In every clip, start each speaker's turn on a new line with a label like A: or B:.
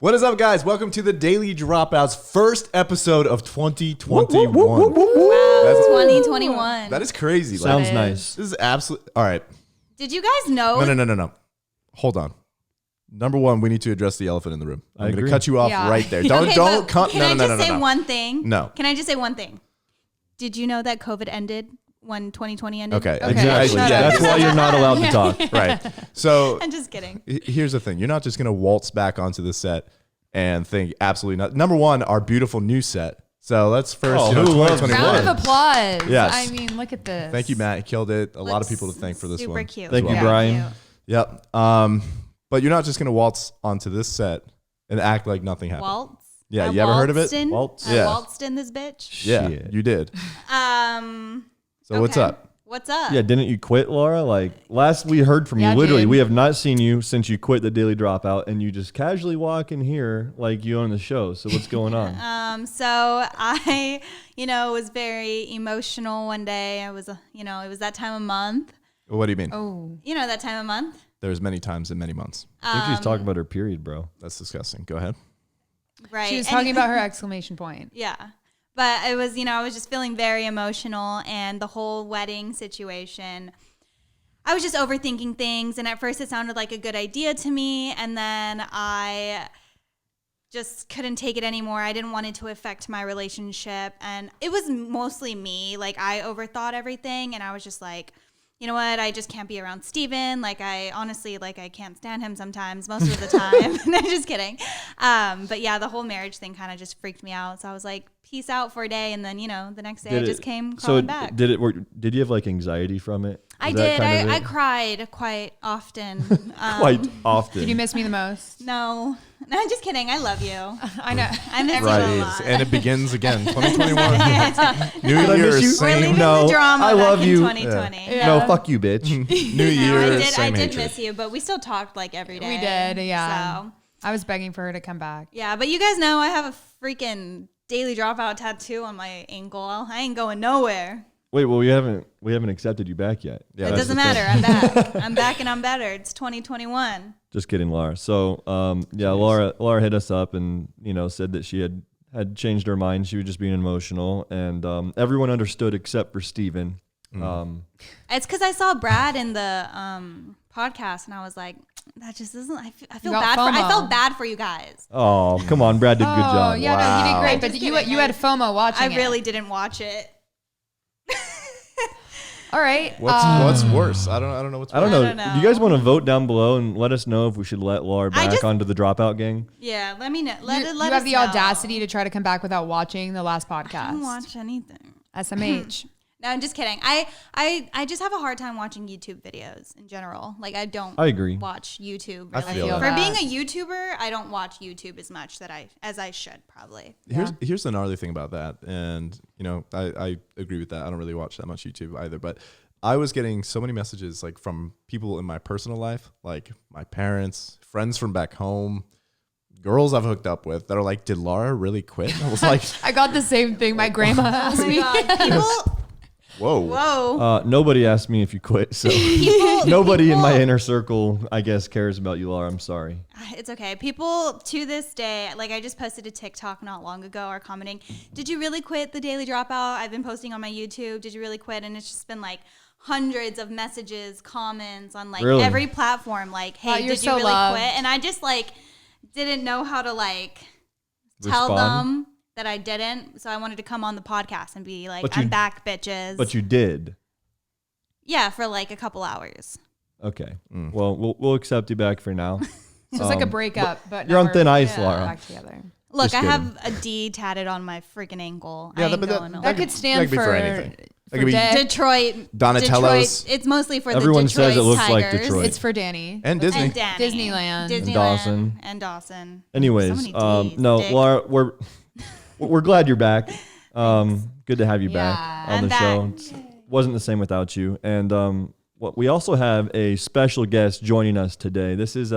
A: What is up, guys? Welcome to the Daily Dropout's first episode of 2021. Wow,
B: that's 2021.
A: That is crazy.
C: Sounds nice.
A: This is absolutely... All right.
B: Did you guys know?
A: No. Hold on. Number one, we need to address the elephant in the room. I'm going to cut you off right there.
B: Can I just say one thing?
A: No.
B: Can I just say one thing? Did you know that COVID ended when 2020 ended?
A: Okay.
C: Exactly. That's why you're not allowed to talk.
A: Right. So
B: I'm just kidding.
A: Here's the thing. You're not just going to waltz back onto the set and think absolutely not. Number one, our beautiful new set. So let's first,
C: who loves it?
D: Round of applause.
A: Yes.
D: I mean, look at this.
A: Thank you, Matt. You killed it. A lot of people to thank for this one.
B: Super cute.
C: Thank you, Brian.
A: Yep. But you're not just going to waltz onto this set and act like nothing happened.
B: Waltz?
A: Yeah, you ever heard of it?
C: Waltz?
A: Yeah.
B: Waltzed in this bitch?
A: Yeah,
C: Shit.
A: you did. So what's up?
B: What's up?
C: Yeah, didn't you quit, Laura? Like, last we heard from you, literally, we have not seen you since you quit the Daily Dropout, and you just casually walk in here like you own the show. So what's going on?
B: So I, was very emotional one day. I was, it was that time of month.
A: What do you mean?
D: Oh.
B: That time of month?
A: There's many times in many months.
C: I think she's talking about her period, bro.
A: That's disgusting. Go ahead.
B: Right.
D: She was talking about her exclamation point.
B: Yeah. But it was, I was just feeling very emotional, and the whole wedding situation, I was just overthinking things. And at first it sounded like a good idea to me. And then I just couldn't take it anymore. I didn't want it to affect my relationship. And it was mostly me. Like, I overthought everything, and I was just like, you know what? I just can't be around Steven. Like, I honestly, I can't stand him sometimes, most of the time. No, just kidding. But yeah, the whole marriage thing kind of just freaked me out. So I was like, peace out for a day. And then, the next day I just came crawling back.
C: Did it work? Did you have anxiety from it?
B: I did. I cried quite often.
C: Quite often.
D: Did you miss me the most?
B: No, I'm just kidding. I love you.
D: I know.
B: I miss you a lot.
A: And it begins again. 2021. New
C: Did I
A: Year,
C: miss you?
A: same.
B: We're leaving
C: No,
B: the drama
C: I love
B: back
C: you.
B: in 2020.
D: Yeah.
C: No, fuck you, bitch.
A: New Year,
B: I
A: same
B: did
A: hatred.
B: miss you, but we still talked every day.
D: We did, yeah.
B: So,
D: I was begging for her to come back.
B: yeah, but you guys know I have a freaking Daily Dropout tattoo on my ankle. I ain't going nowhere.
C: Wait, well, we haven't accepted you back yet.
A: Yeah,
B: It
A: that's
B: doesn't
A: the
B: matter.
A: thing.
B: I'm back. I'm back and I'm better. It's 2021.
C: Just kidding, Laura. So, Laura hit us up and, said that she had changed her mind. She was just being emotional, and everyone understood except for Steven.
B: It's because I saw Brad in the podcast, and I was like, that just isn't. I feel bad. I felt bad for you guys.
C: Oh, come on, Brad did a good job.
D: Oh, yeah, no, you did great. But
B: Just
D: you
B: kidding.
D: you had FOMO watching
B: I
D: it.
B: really didn't watch it.
D: All right.
A: What's worse? I don't know what's worse.
C: I don't know.
B: don't know.
C: Do you guys want to vote down below and let us know if we should let Laura back onto the Dropout gang?
B: Yeah, let me know.
D: You
B: Let
D: have
B: us
D: the
B: know.
D: audacity to try to come back without watching the last podcast.
B: I didn't watch anything.
D: SMH.
B: No, I'm just kidding. I just have a hard time watching YouTube videos in general. Like, I
C: agree.
B: watch YouTube.
A: I
B: Really.
A: feel
B: For
A: that.
B: being a YouTuber, I don't watch YouTube as much as I should probably.
A: Here's the gnarly thing about that, and I agree with that. I don't really watch that much YouTube either, but I was getting so many messages from people in my personal life, like my parents, friends from back home, girls I've hooked up with that are like, "Did Lara really quit?" I was like,
D: I got the same thing. My grandma asked me.
B: People.
A: "Whoa."
C: Nobody asked me if you quit, so nobody in my inner circle, I guess, cares about you, Laura. I'm sorry.
B: It's okay. People to this day, I just posted a TikTok not long ago, are commenting, "Did you really quit the Daily Dropout? I've been posting on my YouTube. Did you really quit?" And it's just been hundreds of messages, comments on
C: Really?
B: every platform. "Hey,
D: you're
B: did you
D: so
B: really
D: loved.
B: quit?" And I just didn't know how to tell
C: Respond?
B: them that I didn't. So I wanted to come on the podcast and be like, "I'm back, bitches."
C: But you did.
B: Yeah, for a couple hours.
C: Okay. Well, we'll accept you back for now.
D: So it's like a breakup, but
C: you're on
D: now
C: thin
D: we're
C: ice, Laura.
D: back together.
B: Look,
C: Just
B: I
C: kidding.
B: have a D tatted on my freaking ankle.
A: Yeah,
B: I ain't
A: but
B: going
D: That
B: nowhere.
D: could stand
A: could be for anything. That could be
B: Detroit.
A: Donatello's.
B: Detroit, it's mostly for
C: Everyone
B: the Detroit
C: says it looks like
B: Tigers.
C: Detroit.
D: It's for Danny.
A: and Disney.
B: And Danny.
D: Disneyland.
C: Dawson.
B: And Dawson.
C: Anyways,
B: So many Ds,
C: no,
B: dick.
C: Laura, we're glad you're back. Good to have you back on
B: I'm
C: the show. Wasn't the same without you. And we also have a special guest joining us today. This is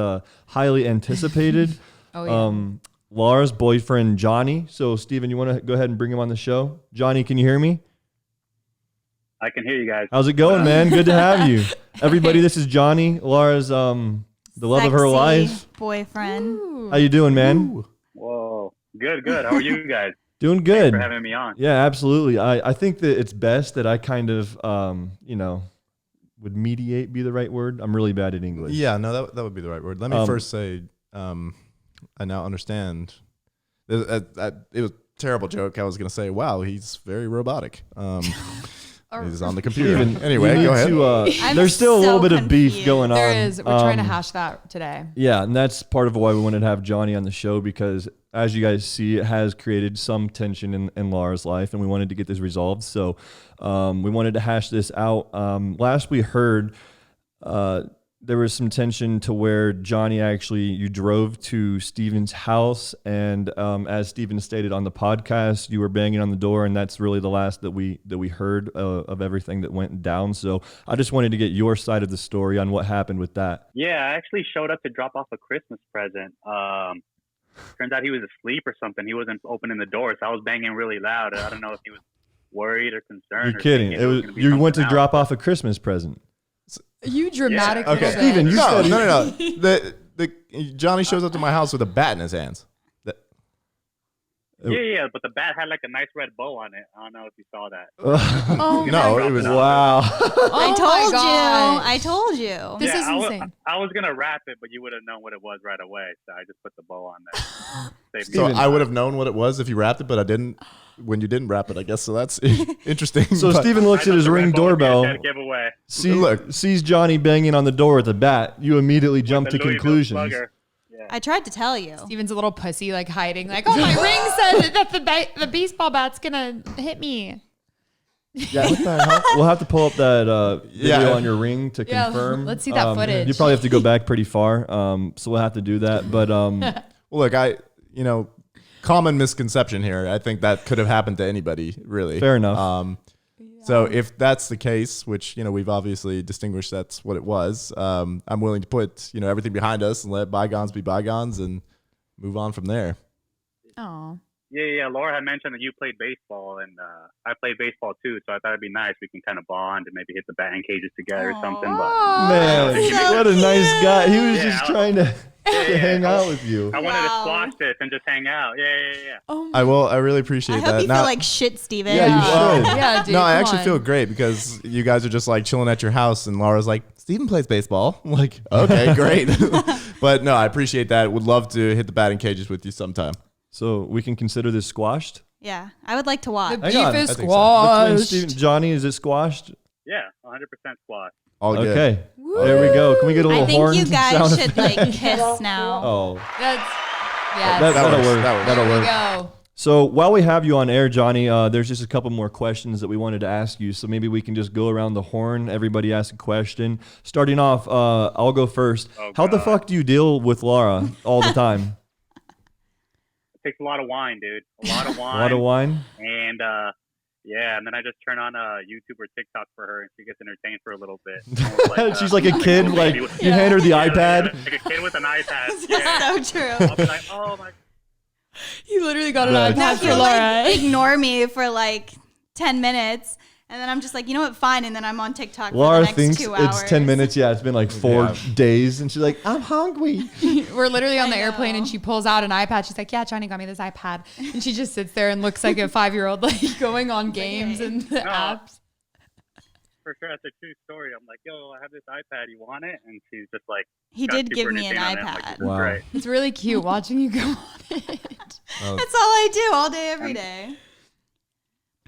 C: highly anticipated.
D: Oh, yeah.
C: Laura's boyfriend, Johnny. So, Steven, you want to go ahead and bring him on the show? Johnny, can you hear me?
E: I can hear you guys.
C: How's it going, man? Good to have you. Everybody, this is Johnny, Laura's the love of her
B: Sexy
C: life.
B: boyfriend.
C: How you doing, man?
E: Whoa. Good. How are you guys?
C: Doing
E: Thanks
C: good.
E: for having me on.
C: Yeah, absolutely. I think that it's best that I kind of, would mediate be the right word? I'm really bad at English.
A: Yeah, no, that would be the right word. Let me first say, I now understand. It was a terrible joke. I was going to say, wow, he's very robotic. He's on the computer. Anyway, go ahead.
C: There's still a little bit of beef
B: confused.
C: going on.
D: There is. We're trying to hash that today.
C: Yeah, and that's part of why we wanted to have Johnny on the show because, as you guys see, it has created some tension in Lara'S life, and we wanted to get this resolved. So we wanted to hash this out. Last we heard, there was some tension to where Johnny you drove to Steven's house, and as Steven stated on the podcast, you were banging on the door, and that's really the last that we heard of everything that went down. So I just wanted to get your side of the story on what happened with that.
E: Yeah, I actually showed up to drop off a Christmas present. Turns out he was asleep or something. He wasn't opening the door, so I was banging really loud. I don't know if he was worried or concerned.
C: You're kidding. You went to drop off a Christmas present.
D: You dramatic.
A: Okay,
C: Steven, you said
A: no. The Johnny shows up to my house with a bat in his hands.
E: Yeah, but the bat had like a nice red bow on it. I don't know if you saw that.
D: Oh
A: No, it was
C: wow.
B: I told you.
D: This is
E: I
D: insane.
E: I was gonna wrap it, but you would have known what it was right away. So I just put the bow on there. Saved
A: So
E: me.
A: I would have known what it was if you wrapped it, but I didn't. When you didn't wrap it, I guess. So that's interesting.
C: So
A: But-
C: Steven looks
E: I
C: at his
E: thought the
C: Ring
E: red bow would be a
C: doorbell,
E: dead giveaway.
C: sees Johnny banging on the door with a bat. You immediately jump to
E: The Louisville
C: conclusions.
E: Slugger. Yeah.
B: I tried to tell you.
D: Steven's a little pussy, like hiding, like, oh, my ring said that the baseball bat's gonna hit me.
C: Yeah, what the hell? We'll have to pull up that video
A: Yeah.
C: on your ring to
D: Yeah,
C: confirm.
D: let's see that footage.
C: You probably have to go back pretty far, so we'll have to do that. But
A: Well, look, common misconception here. I think that could have happened to anybody, really.
C: Fair enough.
A: So if that's the case, which we've obviously distinguished that's what it was, I'm willing to put everything behind us and let bygones be bygones and move on from there.
D: Oh,
E: Yeah. Laura had mentioned that you played baseball, and I played baseball too. So I thought it'd be nice. We can kind of bond and maybe hit the batting cages together or something. But
C: Man,
B: so
C: what a nice guy. He was
E: Yeah,
C: just
E: I-
C: trying to hang out with you.
E: I wanted
B: Wow.
E: to squash this and just hang out. Yeah.
D: oh,
A: I really appreciate
B: I
A: that.
B: hope you
A: Now-
B: feel like shit, Steven.
C: Yeah, you should.
D: yeah, dude.
A: no, I
D: come
A: actually
D: on.
A: feel great because you guys are just like chilling at your house, and Laura's like, Steven plays baseball. I'm like, okay, great. But no, I appreciate that. Would love to hit the batting cages with you sometime.
C: So we can consider this squashed?
B: Yeah, I would like to watch.
D: The
C: Hang on,
D: beef is
A: I think so.
C: Between
D: squashed.
C: Steve and Johnny, is it squashed?
E: Yeah, 100% squash.
A: All good.
C: Okay. There we go. Can we get a little
B: I think
C: horn
B: you guys
C: sound
B: should
C: effect?
B: like kiss now.
C: Oh,
D: That's yeah.
C: that'll
A: works.
C: work.
A: That works.
C: That'll
D: there we
C: work.
D: go.
C: So while we have you on air, Johnny, there's just a couple more questions that we wanted to ask you. So maybe we can just go around the horn. Everybody ask a question. Starting off, I'll go first.
E: Oh,
C: How the
E: God.
C: fuck do you deal with Lara all the time?
E: It takes a lot of wine, dude. A lot of
C: A
E: wine.
C: lot of wine?
E: And and then I just turn on YouTube or TikTok for her, and she gets entertained for a little bit. Almost
C: She's like a kid.
E: little
C: Like
E: baby.
C: you hand her the
E: Yeah,
C: iPad.
E: like a kid with an iPad. Yeah.
B: So true.
E: I'll be like, oh my.
D: You literally got an
C: That's
D: iPad
B: Now
D: for
B: he'll
D: Laura.
B: like ignore me for like 10 minutes, and then I'm just like, you know what, fine, and then I'm on TikTok for
C: Laura
B: the next
C: thinks
B: 2 hours.
C: it's 10 minutes. Yeah, it's been like 4
A: Yeah.
C: days. And she's like, I'm hungry.
D: We're literally on the
B: I
D: airplane,
B: know.
D: and she pulls out an iPad. She's like, "Yeah, Johnny got me this iPad," and she just sits there and looks like a 5-year-old, like going on games and the
E: No.
D: apps.
E: For sure, that's a true story. I'm like, yo, I have this iPad. You want it? And she's just like,
B: He
E: got
B: did
E: super
B: give me an
E: entertained on it. I'm like,
B: iPad.
E: this is
C: Wow.
E: great.
D: It's really cute watching you go on it.
B: That's all I do all day, every day.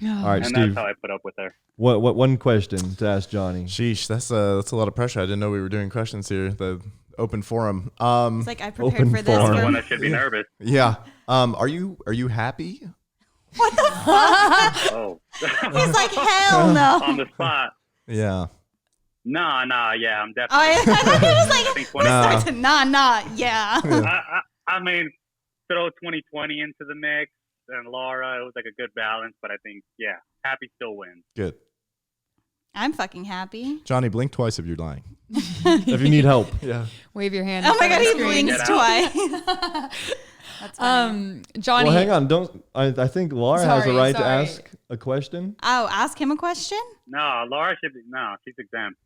C: All right,
E: And
C: Steve.
E: that's how I put up with her.
C: What one question to ask Johnny?
A: Sheesh, that's a lot of pressure. I didn't know we were doing questions here. The open forum.
B: It's like I prepared
C: Open
B: for this.
C: forum.
E: The
B: For
E: one that should be nervous.
A: Yeah. Are you happy?
E: Oh.
B: He's like, hell no.
E: On the spot.
A: Yeah.
E: Nah, yeah, I'm
B: Oh, I
E: definitely.
B: thought he was like,
E: think
B: what
E: when-
B: starts to yeah.
E: I mean, throw 2020 into the mix and Laura, it was like a good balance, but I think, yeah, happy still wins.
A: Good.
B: I'm fucking happy.
A: Johnny, blink twice if you're lying.
C: If you need help. Yeah.
D: Wave your hand.
B: Oh
D: in
B: my
D: front
B: god,
D: of the
B: he
D: screen.
B: blinks
E: Get
B: twice. That's funny.
D: Johnny.
C: Well, hang on. Don't. I think Laura has a
D: Sorry,
C: right to
D: sorry.
C: ask a question.
B: Oh, ask him a question?
E: No, Laura should be, no, she's exempt.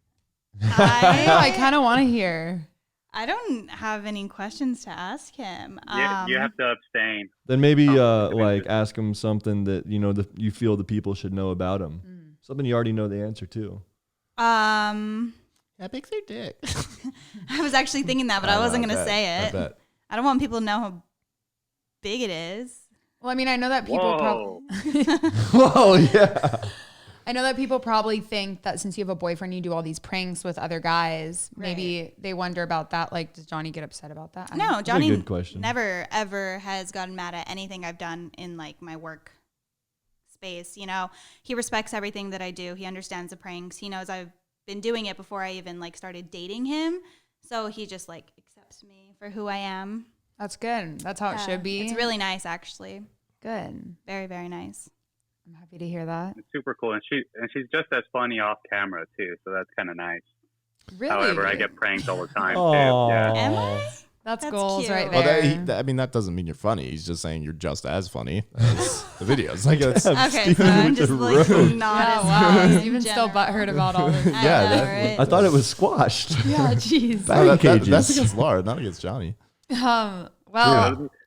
D: I kind of want to hear.
B: I don't have any questions to ask him.
E: You have to abstain.
C: Then maybe
E: Oh,
C: like ask him something that you feel the people should know about him. Something you already know the answer to.
A: How big's their dick?
B: I was actually thinking that, but I wasn't going to say
A: I
B: it.
A: bet.
B: I don't want people to know how big it is.
D: Well, I mean, I know that people probably.
C: Whoa, yeah.
D: I know that people probably think that since you have a boyfriend, you do all these pranks with other guys. Maybe they wonder about that. Like, does Johnny get upset about that?
B: No, Johnny
C: good question.
B: never ever has gotten mad at anything I've done in like my work space. He respects everything that I do. He understands the pranks. He knows I've been doing it before I even like started dating him. So he just like accepts me for who I am.
D: That's good. That's how it should be.
B: It's really nice, actually.
D: good.
B: Very, very nice.
D: I'm happy to hear that.
E: It's super cool, and she's just as funny off camera too, so that's kind of nice.
D: Really?
E: However, I get pranked all the time too.
C: Aw.
E: Yeah.
B: Am I?
D: That's
B: That's
D: goals
B: cute.
D: right
A: Well,
D: there.
A: I mean, that doesn't mean you're funny. He's just saying you're just as funny as the videos. Like, it's,
B: Okay, so I'm just like not
D: yeah,
B: as
D: wow.
B: good in
D: Even still
B: general.
D: butthurt about all this.
B: I
A: Yeah,
B: know,
A: that-
B: right?
C: I thought it was squashed.
D: Yeah, jeez.
A: no, that's
C: cages.
A: against Laura, not against Johnny.
D: Well,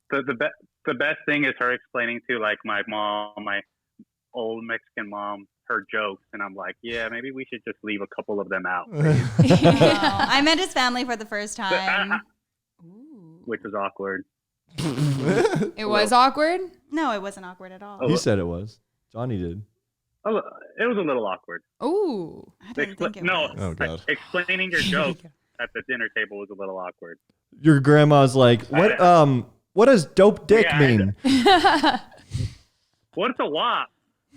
E: The best thing is her explaining to like my mom, my old Mexican mom, her jokes, and I'm like, yeah, maybe we should just leave a couple of them out,
B: I met his family for the first time.
E: which was awkward.
D: it was awkward.
B: No, it wasn't awkward at all.
C: He said it was. Johnny did.
E: Oh, it was a little awkward.
D: Ooh.
B: I didn't think it
E: no,
B: was.
A: Oh, God.
E: Explaining your joke at the dinner table was a little awkward.
C: Your grandma's like, what does dope dick
E: Yeah,
C: mean?
E: What's a wop?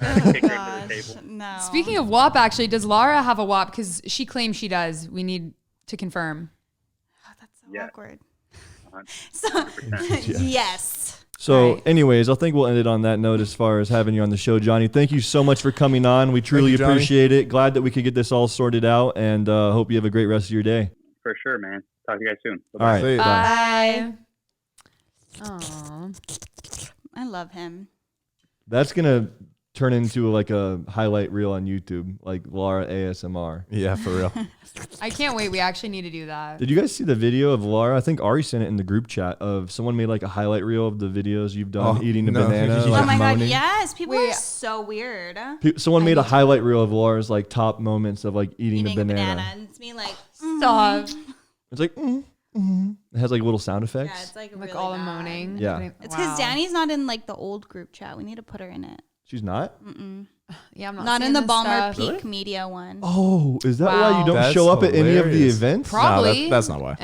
B: Oh,
E: Kick her to the
B: gosh,
E: table.
B: no.
D: Speaking of WAP, actually, does Lara have a WAP? Because she claims she does. We need to confirm.
B: Oh, that's so
E: Yeah.
B: awkward.
E: 100%.
B: Yes.
C: So,
D: Right.
C: anyways, I think we'll end it on that note as far as having you on the show, Johnny. Thank you so much for coming on. We truly
A: you, Johnny.
C: appreciate it. Glad that we could get this all sorted out, and hope you have a great rest of your day.
E: For sure, man. Talk to you guys soon.
C: All right.
A: See you.
D: Bye. Aw.
B: I love him.
C: That's going to turn into like a highlight reel on YouTube, like Lara ASMR.
A: Yeah, for real.
D: I can't wait. We actually need to do that.
C: Did you guys see the video of Lara? I think Ari sent it in the group chat of someone made like a highlight reel of the videos you've done
A: Oh,
C: eating a
A: no.
C: banana.
A: Oh
C: like
B: Oh my God,
C: moaning.
B: yes. People
D: Wait.
B: are so weird.
C: Someone made a highlight reel of Lara's like top moments of like eating a banana.
B: And it's me like,
D: Stop.
C: It's like, it has like little sound effects.
B: yeah, it's like
D: Like
B: really
D: all the
B: bad.
D: moaning.
C: Yeah.
B: It's because Danny's not in like the old group chat. We need to put her in it.
C: She's not?
D: Yeah, I'm not,
B: Not
D: seeing
B: in the
D: this
B: Balmer
D: stuff.
B: Peak Media one.
C: Oh, is that why
D: Wow.
C: you don't
A: That's
C: show up at any of the
A: hilarious.
C: events?
D: Probably.
A: No, that's not why.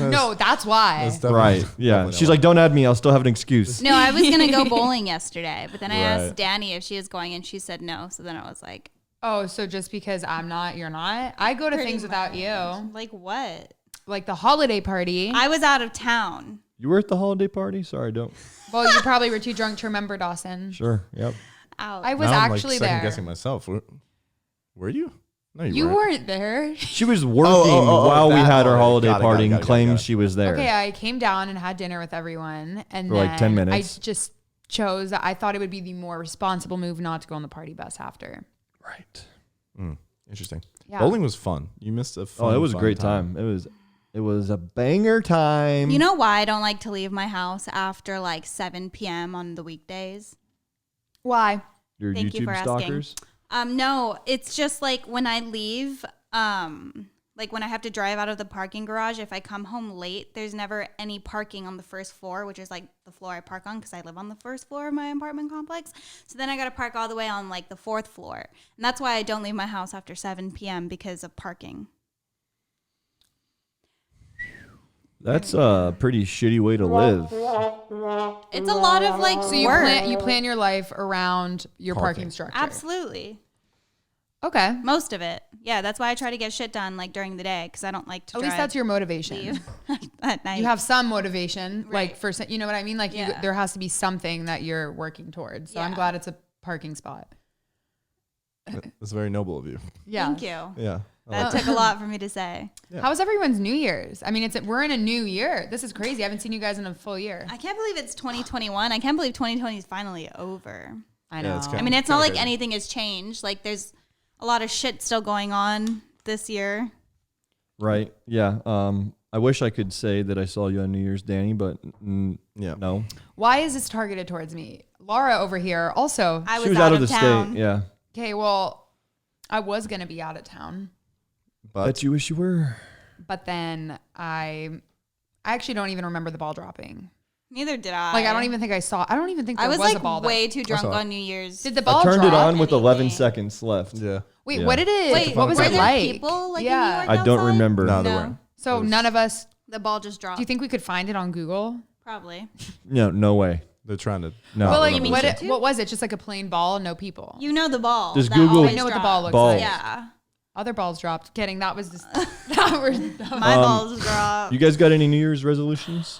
D: No, that's why.
A: That's definitely-
C: Right. Yeah.
A: definitely
C: She's
A: not
C: like, don't add me. I'll still have an excuse.
B: No, I was gonna go bowling yesterday, but then I
A: Right.
B: asked Danny if she was going, and she said no. So then I was like,
D: Oh, so just because I'm not, you're not? I go to
B: pretty
D: things without
B: much.
D: you.
B: Like what?
D: Like the holiday party.
B: I was out of town.
C: You were at the holiday party? Sorry, don't.
D: Well, you probably were too drunk to remember, Dawson.
C: Sure. Yep.
B: Out.
D: I was
A: Now I'm,
D: actually
A: like, second
D: there.
A: guessing myself. Were you? No,
D: You weren't there.
C: She was working
A: oh,
C: while we
A: that
C: had our
A: holiday.
C: holiday
A: Got it,
C: party
A: got it,
C: and
A: got it,
C: claimed
A: got it.
C: she was there.
D: Okay, I came down and had dinner with everyone, and
C: For like 10
D: then
C: minutes.
D: I just chose. I thought it would be the more responsible move not to go on the party bus after.
C: Right.
A: Interesting.
D: Yeah.
A: Bowling was fun. You missed a fun,
C: Oh, it was a
A: fun
C: great time. It was a banger time.
B: You know why I don't like to leave my house after like 7 p.m. on the weekdays?
D: Why?
C: Your
B: Thank you
C: YouTube
B: for asking.
C: stalkers?
B: No, it's just like when I leave, like when I have to drive out of the parking garage, if I come home late, there's never any parking on the first floor, which is like the floor I park on because I live on the first floor of my apartment complex. So then I got to park all the way on like the fourth floor. And that's why I don't leave my house after 7 p.m. because of parking.
C: That's a pretty shitty way to live.
B: It's a lot of like
D: So you
B: work.
D: plan your life around your parking structure.
B: Absolutely.
D: Okay.
B: Most of it. Yeah, that's why I try to get shit done like during the day because I don't like to
D: At least
B: drive,
D: that's your motivation.
B: leave at night.
D: You have some motivation, like
B: Right.
D: for you know what I mean. Like
B: Yeah.
D: there has to be something that you're working towards. So I'm
B: Yeah.
D: glad it's a parking spot.
A: That's very noble of you.
D: Yeah.
B: Thank you.
A: Yeah.
B: That took a lot for me to say.
A: Yeah.
D: How was everyone's New Year's? I mean, we're in a new year. This is crazy. I haven't seen you guys in a full year.
B: I can't believe it's 2021. I can't believe 2020 is finally over.
D: I
A: Yeah,
D: know.
A: it's
B: I mean, it's not
A: kinda
B: like
A: crazy.
B: anything has changed. Like, there's a lot of shit still going on this year.
C: Right. Yeah. I wish I could say that I saw you on New Year's, Danny, but
A: Yeah.
C: no.
D: Why is this targeted towards me? Laura over here also.
B: I
C: She
B: was
C: was out of
B: of
C: the
B: town.
C: state. Yeah.
D: Okay, well, I was going to be out of town,
A: But
C: Bet you wish you were.
D: but then I actually don't even remember the ball dropping.
B: Neither did I.
D: Like, I don't even think there
B: I was
D: was
B: like
D: a ball.
B: way too drunk
A: saw it.
B: on New Year's.
D: Did the ball
C: I turned
D: drop?
C: it on with 11
B: anything.
C: seconds left.
A: yeah.
D: Wait,
C: Yeah.
D: what did it?
B: Wait,
D: what was
B: were
D: it
B: there
D: like?
B: people like
D: Yeah.
B: in New York
C: I don't
B: outside?
C: remember.
A: No, there weren't.
D: So
A: It was-
D: none of us.
B: The ball just dropped.
D: Do you think we could find it on Google?
B: Probably.
C: No way.
A: They're trying to.
C: No.
D: But like,
B: You mean YouTube?
D: what was it? Just like a plain ball, no people.
B: You know the ball.
C: Just
B: that
C: Google-
B: always
D: I know what the
B: drops.
D: ball looks
C: Balls.
D: like.
B: Yeah.
D: Other balls dropped. Kidding. That was just. that was,
B: My balls dropped.
C: You guys got any New Year's resolutions?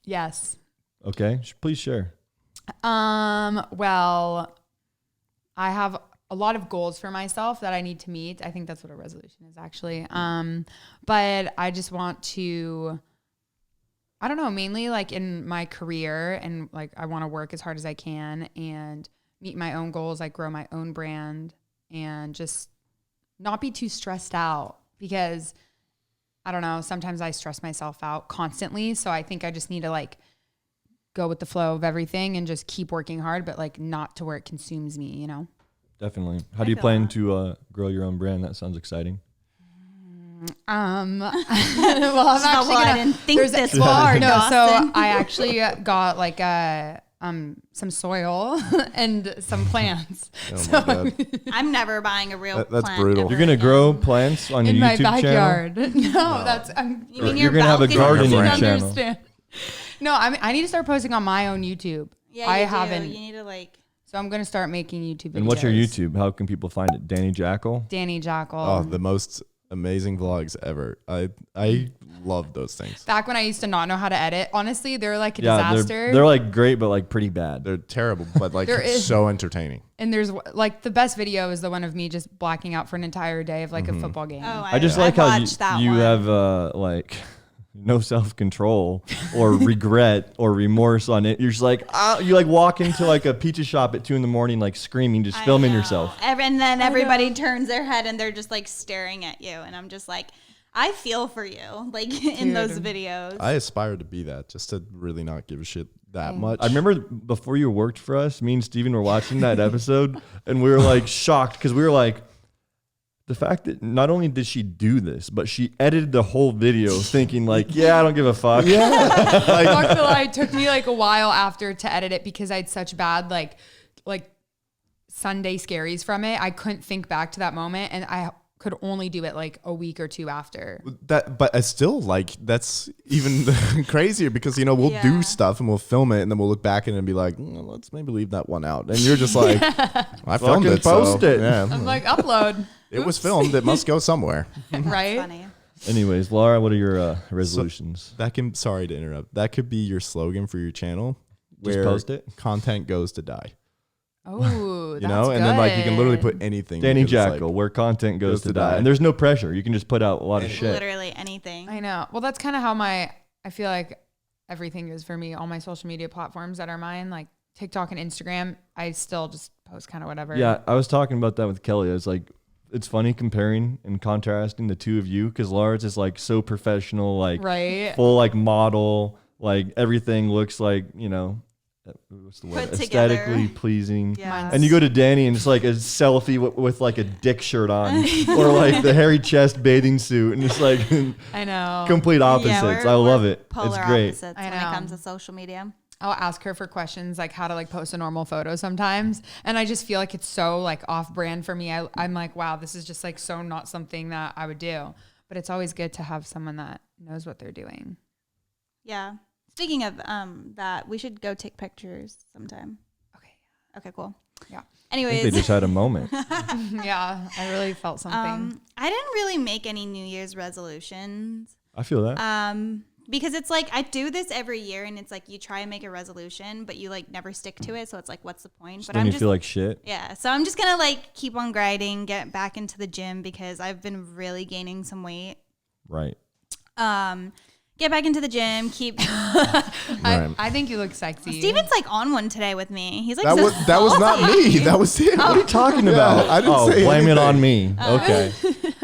D: yes.
C: Okay. Please share.
D: Well, I have a lot of goals for myself that I need to meet. I think that's what a resolution is actually. But I just want to, I don't know, mainly like in my career, and like I want to work as hard as I can and meet my own goals, like grow my own brand and just not be too stressed out, because I don't know, sometimes I stress myself out constantly. So I think I just need to like go with the flow of everything and just keep working hard, but like not to where it consumes me, you know?
C: Definitely. How
B: I
C: do you
B: feel
C: plan
B: that.
C: to grow your own brand? That sounds exciting.
D: Well, I'm
B: Well,
D: actually
B: I
D: gonna,
B: didn't think
D: there's-
B: this far,
D: no, so
B: Dawson.
D: I actually got like some soil and some plants.
A: Oh
D: so
A: my God.
B: I'm never buying a real
A: That's
B: plant
A: brutal.
B: ever
C: You're gonna
B: again.
C: grow plants on your
D: in my
C: YouTube channel.
D: backyard. No, that's
B: You mean
C: You're
B: your
C: gonna have a
B: balcony?
C: gardening
D: I
A: brand.
C: channel.
D: understand. No, I need to start posting on my own YouTube.
B: Yeah,
D: I
B: you do.
D: haven't.
B: You need to like.
D: So I'm gonna start making YouTube videos.
C: And what's your YouTube? How can people find it? Danny Jackal.
D: Danny Jackal.
A: Oh, the most amazing vlogs ever. I love those things.
D: Back when I used to not know how to edit, honestly, they're like a
C: Yeah,
D: disaster.
C: they're like great, but like pretty bad.
A: They're terrible, but like
D: There is-
A: so entertaining.
D: And there's like the best video is the one of me just blacking out for an entire day of like a football game.
B: Oh,
C: I just like how
B: watched that
C: you
B: one.
C: have like no self-control or regret or remorse on it. You're just like, you like walk into like a pizza shop at 2 a.m, like screaming, just
B: I
C: filming
B: know.
C: yourself.
B: And then everybody turns their head and they're just like staring at you, and I'm just like, I feel for you, like in those videos.
A: I aspire to be that, just to really not give a shit that much.
C: I remember before you worked for us, me and Steven were watching that episode and we were like shocked because we were like, the fact that not only did she do this, but she edited the whole video thinking like, yeah, I don't give a fuck.
A: Yeah. Like,
D: Not gonna lie, it took me like a while after to edit it because I had such bad like Sunday scaries from it. I couldn't think back to that moment, and I could only do it like a week or two after.
A: that, but I still like, that's even crazier because, you know, we'll
B: Yeah.
A: do stuff and we'll film it and then we'll look back at it and be like, let's maybe leave that one out. And you're just like, I filmed
C: Fucking
A: it. So,
C: post it.
A: yeah.
D: I'm like, upload.
A: It was filmed. It must go somewhere.
D: Right?
B: Funny.
C: Anyways, Laura, what are your resolutions?
A: That can, sorry to interrupt. That could be your slogan for your channel.
C: Just
A: Where
C: post it?
A: content goes to die.
D: Oh,
A: You know, and then like you can literally
D: good.
A: put anything.
C: Danny
A: because it's, like,
C: Jackal, where content goes to die. And there's no pressure. You can just put out a lot of shit.
B: Literally anything.
D: I know. Well, that's kind of how I feel like everything is for me. All my social media platforms that are mine, like TikTok and Instagram, I still just post kind of whatever.
C: Yeah, I was talking about that with Kelly. It's like, it's funny comparing and contrasting the two of you because Lara'S is like so professional, like
D: Right.
C: full like model, like everything looks like, you know, what's the word?
B: Put together.
C: Aesthetically pleasing.
B: Yeah.
C: And you go to Danny and it's like a selfie with like a dick shirt on or like the hairy chest bathing suit. And it's like
D: I know.
C: complete opposites. I love it.
B: Polar
C: It's great.
B: opposites
D: I
B: when it
D: know.
B: comes to social media.
D: I'll ask her for questions like how to like post a normal photo sometimes. And I just feel like it's so like off brand for me. I'm like, wow, this is just like so not something that I would do. But it's always good to have someone that knows what they're doing.
B: Yeah. Speaking of that, we should go take pictures sometime.
D: Okay.
B: Okay, cool.
D: Yeah.
C: I think
B: Anyways,
C: they just had a moment.
D: Yeah. I really felt something.
B: I didn't really make any New Year's resolutions.
C: I feel that.
B: Because it's like I do this every year, and it's like you try and make a resolution, but you like never stick to it. So it's like, what's the point? But
C: Then you feel like shit.
B: yeah. So I'm just gonna like keep on grinding, get back into the gym because I've been really gaining some weight.
C: Right.
B: Get back into the gym. Keep.
A: Right.
D: I think you look sexy.
B: Steven's like on one today with me. He's like,
A: That was not me. That was him.
C: What are you talking about?
A: I didn't say
C: blame it
A: anything.
C: on me. Okay.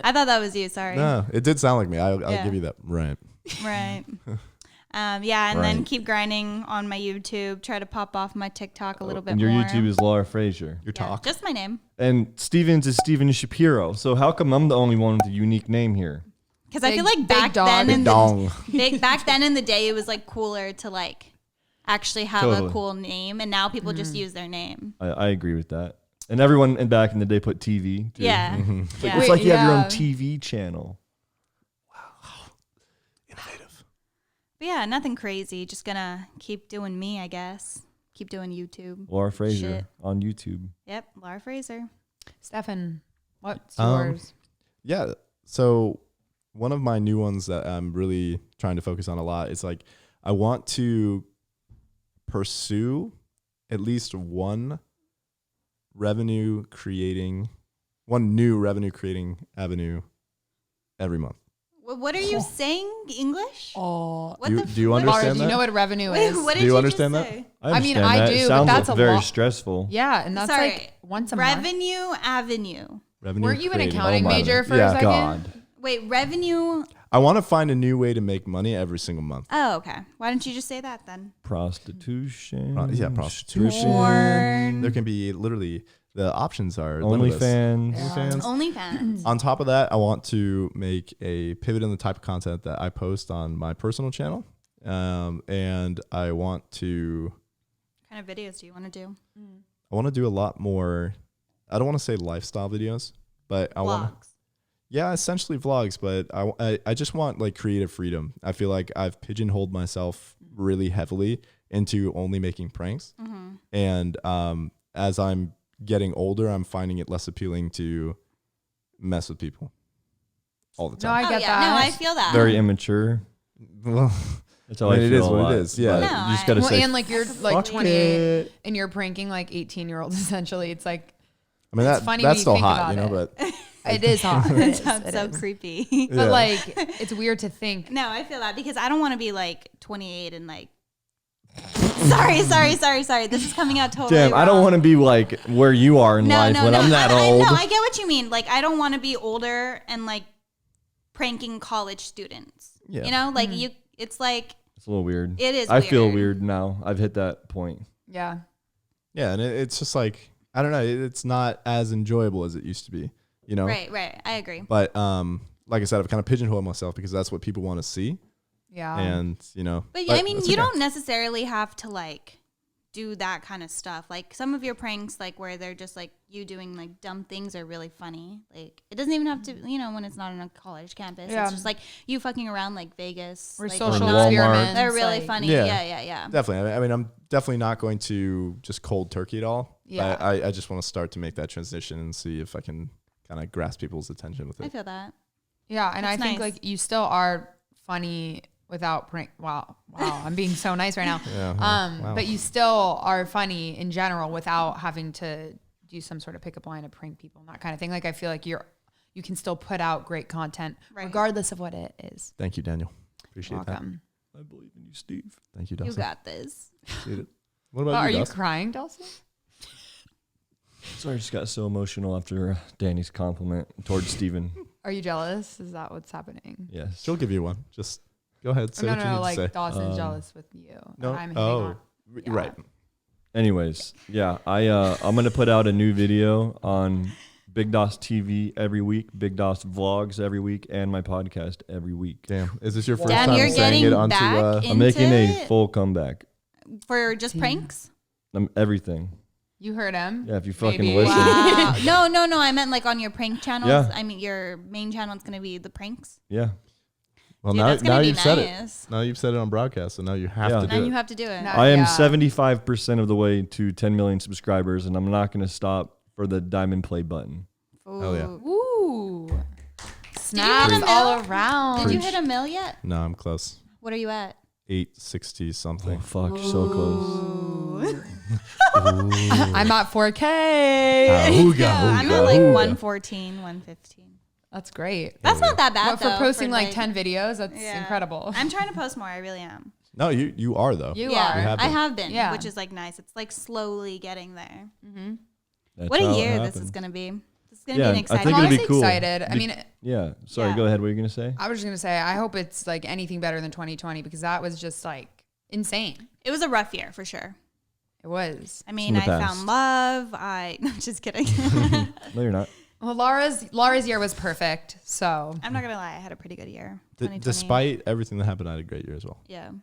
B: I thought that was you. Sorry.
A: No, it did sound like me. I'll
B: Yeah.
A: give you that. Right.
B: Right. Yeah, and then
C: Right.
B: keep grinding on my YouTube. Try to pop off my TikTok a little bit
C: And your
B: more.
C: YouTube is Laura Frazier.
A: Your
B: Yeah,
A: talk.
B: just my name.
C: And Stevens is Steven Shapiro. So how come I'm the only one with a unique name here?
B: Because I
D: Big-
B: feel like
D: big
B: back
D: dog.
B: then
A: Big
B: in
A: dong.
B: back then in the day, it was like cooler to like actually have
C: Totally.
B: a cool name, and now people just use their name.
C: I agree with that. And everyone back in the day put TV. Too.
B: Yeah,
A: Mm-hmm.
B: yeah.
C: It's like you have your own
D: Yeah.
C: TV channel.
A: Innovative.
B: But yeah, nothing crazy. Just gonna keep doing me, I guess. Keep doing YouTube.
C: Laura Frazier
B: Shit.
C: on YouTube.
B: Yep, Lara Fraser.
D: Stefan, what's
A: Um,
D: yours?
A: Yeah. So one of my new ones that I'm really trying to focus on a lot is like I want to pursue at least one new revenue creating avenue every month.
B: What are you saying? English?
D: Oh,
B: What
A: Do you-
B: the
A: do you
B: what-
A: understand
D: Laura, do you
A: that?
D: know what revenue
B: Wait,
D: is?
B: what did
A: Do you
B: you
A: understand
B: just
A: that?
B: say?
D: I mean,
C: understand
D: I
C: that.
D: do,
C: It
D: but
C: sounds
D: that's a
C: very
D: lot.
C: stressful.
D: Yeah, and that's
B: Sorry.
D: like once a month.
B: Revenue Avenue.
A: Revenue
D: Weren't you an
A: creating.
D: accounting
C: Oh my
D: major for
A: yeah.
D: a second?
C: God.
B: Wait, revenue.
A: I want to find a new way to make money every single month.
B: Oh, okay. Why don't you just say that then?
C: Prostitution.
A: Yeah, prostitution.
B: Porn.
A: There can be literally the options are limitless.
C: OnlyFans.
A: OnlyFans.
B: OnlyFans.
A: On top of that, I want to make a pivot in the type of content that I post on my personal channel. And I want to
B: What kind of videos do you want to do?
A: do a lot more. I don't want to say lifestyle videos, but I want
B: Vlogs.
A: yeah, essentially vlogs, but I just want like creative freedom. I feel like I've pigeonholed myself really heavily into only making pranks.
B: Mm-hmm.
A: And as I'm getting older, I'm finding it less appealing to mess with people all the
D: No,
A: time.
D: I get
B: yeah.
D: that.
B: No, I feel that.
C: Very immature.
A: Well,
C: That's how
A: I
C: I
A: mean,
C: feel
A: it is
C: a
A: what it
C: lot,
A: is, yeah.
C: but
B: No,
C: you just
B: I-
C: gotta
D: Well,
C: say,
D: and like you're like
A: fuck
D: 28
A: it.
D: and you're pranking like 18-year-olds essentially. It's like
A: I mean,
D: It's funny when
A: that's
D: you
A: still
D: think
A: hot, you know,
D: about
A: but
D: it is hot. It
B: That
D: is,
B: sounds
D: it
B: so
D: is.
B: creepy.
D: But
A: Yeah.
D: like it's weird to think.
B: No, I feel that because I don't want to be like 28 and like. Sorry. This is coming out totally.
C: damn, I don't want to be like where you are in life when I'm that old.
B: No, I get what you mean. Like, I don't want to be older and like pranking college students.
A: Yeah.
B: You know, like you. It's like
C: It's a little weird.
B: it is.
C: I feel
B: weird.
C: weird now. I've hit that point.
D: Yeah.
A: yeah, and it's just like I don't know, it's not as enjoyable as it used to be, you know.
B: Right. I agree.
A: But like I said, I've kind of pigeonholed myself because that's what people want to see,
D: Yeah.
A: and you know.
B: But yeah, I mean,
A: that's
B: you
A: okay.
B: don't necessarily have to like do that kind of stuff. Like some of your pranks, like where they're just like you doing like dumb things, are really funny. Like it doesn't even have to, you know, when it's not on a college campus.
D: Yeah.
B: It's just like you fucking around like Vegas
D: Or
B: like,
D: social
C: Or Walmart.
D: experiments.
B: They're really
D: like-
B: funny.
A: Yeah.
B: Yeah.
A: Definitely. I mean, I'm definitely not going to just cold turkey it all.
D: Yeah.
A: I just want to start to make that transition and see if I can kind of grasp people's attention with
B: I
A: it.
B: feel that.
D: Yeah, and
B: That's
D: I think
B: nice.
D: like you still are funny without prank. Wow, I'm being so nice right now.
A: Yeah. Wow.
D: But you still are funny in general without having to do some sort of pickup line to prank people and that kind of thing. Like I feel like you can still put out great content
B: Right.
D: regardless of what it is.
A: Thank you, Daniel. Appreciate
D: Welcome.
C: I believe in you, Steve.
A: that. Thank you,
B: You
A: Dawson.
B: got this.
A: Appreciate it. What
D: Oh,
A: about
D: are
A: you,
D: you
A: Dawson?
D: crying, Dawson?
C: Sorry, I just got so emotional after Danny's compliment towards Steven.
D: Are you jealous? Is that what's happening?
C: Yes.
A: She'll give you one. Just go ahead. Say
D: Or
A: what you need
D: no, like
A: to say.
D: Dawson's jealous with you.
A: No.
D: And I'm hitting
A: Oh,
D: on. Yeah.
A: right.
C: Anyways, yeah, I'm gonna put out a new video on Big DOS TV every week, Big DOS vlogs every week, and my podcast every week.
A: Damn. Is this your first
B: Damn,
A: time
B: you're
A: saying
B: getting
A: it onto?
B: back
C: I'm making a
B: it?
C: full comeback.
B: For just pranks?
C: Everything.
D: You heard him.
C: Yeah, if you fucking
D: Maybe.
C: listen.
B: Wow. No. I meant like on your prank channels.
C: Yeah.
B: I mean, your main channel is going to be the pranks.
C: Yeah.
A: Well,
B: Dude,
A: now
B: that's gonna be
A: you've said it.
B: nice.
A: Now you've said it on broadcast, so now you have
C: Yeah.
A: to
B: Now
A: do
B: you
A: it.
B: have to do it.
D: No.
C: I am
D: Yeah.
C: 75% of the way to 10 million subscribers, and I'm not gonna stop for the diamond play button.
A: Hell yeah.
D: Ooh.
B: hit a
D: Snaps
B: mill?
D: all around.
B: Did you hit a mill yet?
A: No, I'm close.
B: What are you at?
A: 860
C: Oh
A: something.
C: fuck, so close.
D: I'm at 4K.
B: I'm at like 114, 115.
D: That's great.
B: That's not that bad
D: But for
B: though,
D: posting like 10 videos, that's
B: Yeah.
D: incredible.
B: I'm trying to post more. I really am.
A: No, you are though.
D: You
B: yeah,
D: are.
A: have
B: I
A: been.
B: have been,
D: Yeah.
B: which is like nice. It's like slowly getting there.
C: That's
B: What
C: how
B: a
C: it
B: year this is
C: happened.
B: going to be. gonna be an
C: I
B: exciting.
C: think
D: I'm
C: it'd be
D: honestly
C: cool.
D: excited. I mean,
C: Yeah. Sorry,
B: Yeah.
C: go ahead. What were you going to say?
D: I was just gonna say, I hope it's like anything better than 2020 because that was just like insane.
B: It was a rough year for sure.
D: It was.
B: I mean,
C: the
B: I
C: past.
B: found love. No, just kidding.
C: No, you're not.
D: Well, Lara's year was perfect. So
B: I'm not gonna lie, I had a pretty good year.
A: D-
B: 2020.
A: despite everything that happened, I had a great year as well.
B: Yeah.
C: It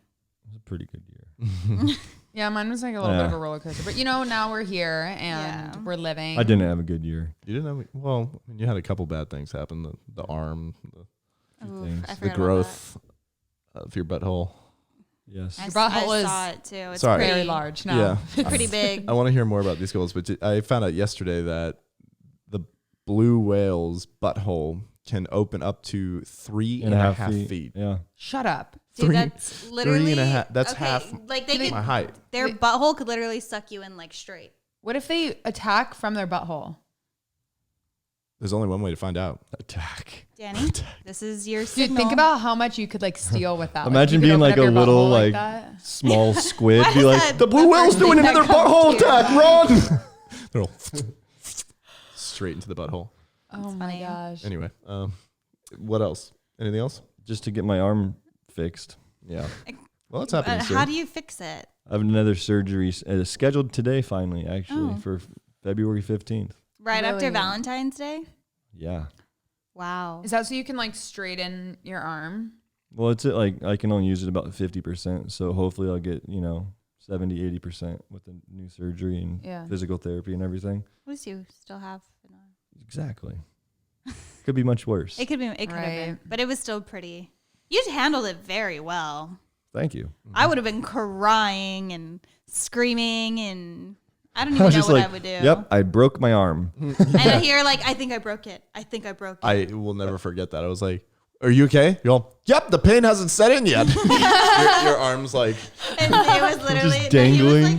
C: was a pretty good year.
D: yeah, mine was like a little bit
C: Yeah.
D: of a roller coaster. But now we're here and
B: Yeah.
D: we're living.
C: I didn't have a good year.
A: You didn't have, well, I mean, you had a couple bad things happen. The arm,
B: Oof,
C: things.
B: I
A: the
B: forgot about
A: growth of your butthole.
C: Yes.
B: that.
D: Your butthole
B: I
D: is
B: saw it too. It's
A: Sorry.
D: very
B: pretty,
D: large now.
A: Yeah.
B: It's pretty big.
A: I want to hear more about these goals, but I found out yesterday that the blue whale's butthole can open up to 3.5 feet.
C: Yeah.
D: Shut up.
B: Dude,
A: Three-
B: that's literally
A: 3.5 that's
B: okay,
A: half
B: Like they
A: my
B: could,
A: height.
B: their
D: Wait.
B: butthole could literally suck you in like straight.
D: What if they attack from their butthole?
A: There's only one way to find out.
C: Attack.
B: Danny, this is your
D: Dude,
B: signal.
D: think about how much you could like steal with that.
C: Imagine
D: you could
C: being
D: open
C: like
D: up
C: a
D: your
C: little
D: butthole
C: like
D: that.
C: small squid.
B: Why
C: Be
B: is
C: like,
B: that
C: the blue
B: the
C: whale's
B: first
C: doing
B: thing that
C: another
B: comes
C: butthole
B: to your
C: attack. Run.
A: They're all straight into the butthole.
D: Oh my
B: funny.
D: gosh.
A: Anyway, what else? Anything else?
C: Just to get my arm fixed.
A: Yeah. Well, that's happening soon.
B: How do you fix it?
C: I have another surgery scheduled today, finally, actually,
B: Oh.
C: for February 15th.
B: Right after
D: Really?
B: Valentine's Day?
C: Yeah.
B: Wow.
D: Is that so you can like straighten your arm?
C: Well, it's like I can only use it about 50%. So hopefully I'll get, 70, 80% with the new surgery and
D: Yeah.
C: physical therapy and everything.
B: At least you still have an arm.
C: Exactly. Could be much worse.
B: It could have been,
D: Right.
B: but it was still pretty. You handled it very well.
C: Thank you.
B: I would have been crying and screaming, and I don't
C: I
B: even
C: was
B: know
C: just
B: what
C: like,
B: I would do.
C: yep, I broke my arm.
B: And I hear like, I think I broke it. I think I broke it.
A: I will never forget that. I was like, "Are you okay?" You're all, "Yep, the pain hasn't set in yet." your arm's like,
B: And it was literally
C: Just
B: no, he was,
C: dangling.
B: like,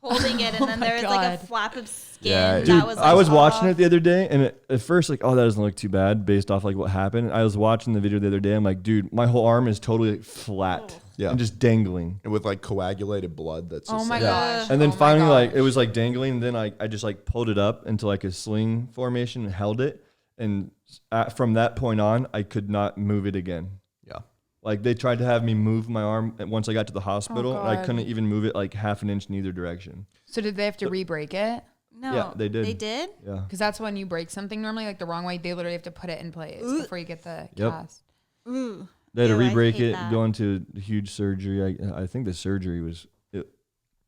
B: holding it, and then
D: my
B: there was like a
D: God.
B: flap of skin.
A: Yeah,
B: that
C: Dude,
B: was.
C: I was watching
B: off.
C: it the other day, and at first, like, oh, that doesn't look too bad based off like what happened. I was watching the video the other day. I'm like, dude, my whole arm is totally like, flat
A: Yeah.
C: and just dangling.
A: with like coagulated blood. That's just
D: Oh my
A: like,
D: gosh.
C: And then
D: Oh my
C: finally, like,
D: gosh.
C: it was like dangling. And then I just like pulled it up into like a sling formation and held it. And from that point on, I could not move it again.
A: yeah.
C: Like they tried to have me move my arm once I got to the hospital. and I
D: God.
C: couldn't even move it like half an inch in either direction.
D: So did they have to re-break it?
B: No,
C: Yeah, they did.
B: They did.
C: Yeah.
D: Because that's when you break something normally, like the wrong way. They literally have to put it in place before you get the
C: Yep.
D: cast.
B: Ooh.
C: They had to
B: Ew, I
C: re-break
B: hate
C: it,
B: that.
C: go into a huge surgery. I think the surgery was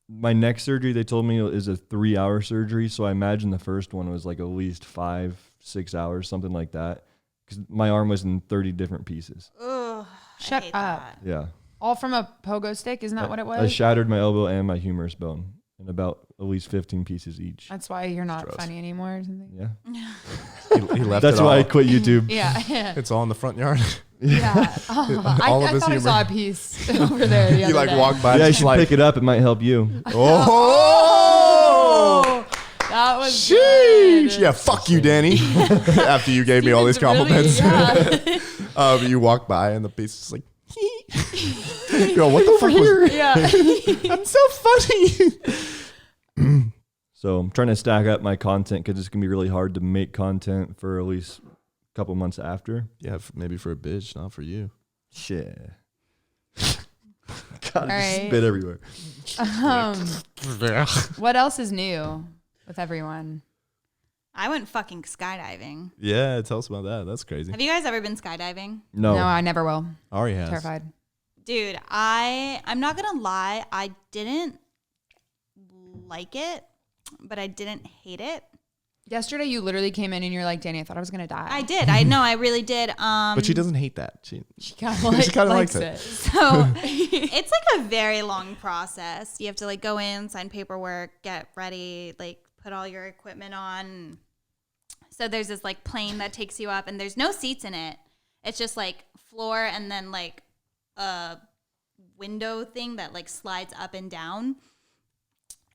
C: my next surgery. They told me is a 3-hour surgery, so I imagine the first one was like at least 5-6 hours, something like that. Because my arm was in 30 different pieces.
B: Ugh,
D: Shut
B: I hate
D: up.
B: that.
C: Yeah,
D: All from a pogo stick? Isn't that what it
C: I
D: was?
C: shattered my elbow and my humerus bone in about at least 15 pieces each.
D: That's why you're not
A: gross.
D: funny anymore or something.
C: Yeah,
A: He left
C: that's
A: it
C: why
A: all.
C: I quit YouTube.
D: Yeah.
A: It's all in the front yard.
D: Yeah. Oh,
A: All of
D: I
A: his
D: thought I
A: humor.
D: saw a piece over there. The
A: you
D: other
A: like
D: day.
A: walk by,
C: Yeah, you
A: just
C: should
A: like,
C: pick it up. It might help you.
A: oh,
D: That was
A: sheesh.
D: good.
A: Yeah, fuck you, Danny. After you gave me all these
D: Steven's
A: compliments,
D: Really,
A: you walk by and the piece is like, yo, what the fuck was?
D: yeah.
A: I'm so funny.
C: So I'm trying to stack up my content because it's gonna be really hard to make content for at least a couple months after.
A: Yeah, maybe for a bitch, not for you.
C: Shit. God,
D: All
C: I just
D: right.
C: spit everywhere.
D: What else is new with everyone?
B: I went fucking skydiving.
A: Yeah, tell us about that. That's crazy.
B: Have you guys ever been skydiving?
C: No.
D: No, I never will.
A: Ari has.
D: Terrified.
B: Dude, I'm not gonna lie, I didn't like it, but I didn't hate it.
D: Yesterday, you literally came in and you're like, Danny, I thought I was gonna die.
B: I did. I know, I really did.
A: But she doesn't hate that. She
D: kind of
A: She kinda likes
D: likes
A: it.
D: it.
B: So it's like a very long process. You have to like go in, sign paperwork, get ready, like put all your equipment on. So there's this like plane that takes you up, and there's no seats in it. It's just like floor and then like a window thing that like slides up and down.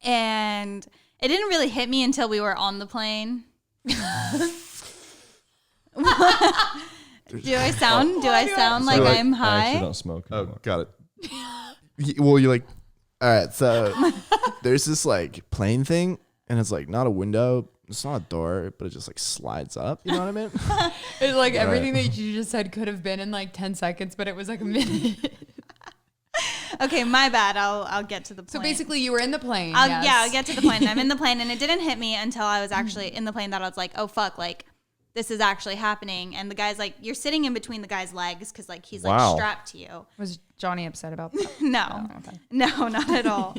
B: And it didn't really hit me until we were on the plane. Do I sound like
C: So,
B: I'm
C: I
B: high?
C: actually don't smoke
A: Oh,
C: anymore.
A: got it. Well, you're like, all right, so there's this like plane thing, and it's like not a window, it's not a door, but it just like slides up. You know what I mean?
D: It's like
A: Right.
D: everything that you just said could have been in like 10 seconds, but it was like a minute.
B: Okay, my bad. I'll get to the point.
D: So basically, you were in the plane.
B: Yeah, I'll get to the point. I'm in the plane, and it didn't hit me until I was actually in the plane that I was like, oh, fuck, like, this is actually happening. And the guy's like, you're sitting in between the guy's legs because, like, he's, like, strapped to you.
D: Was Johnny upset about that?
B: No.
D: Oh, okay.
B: No, not at all.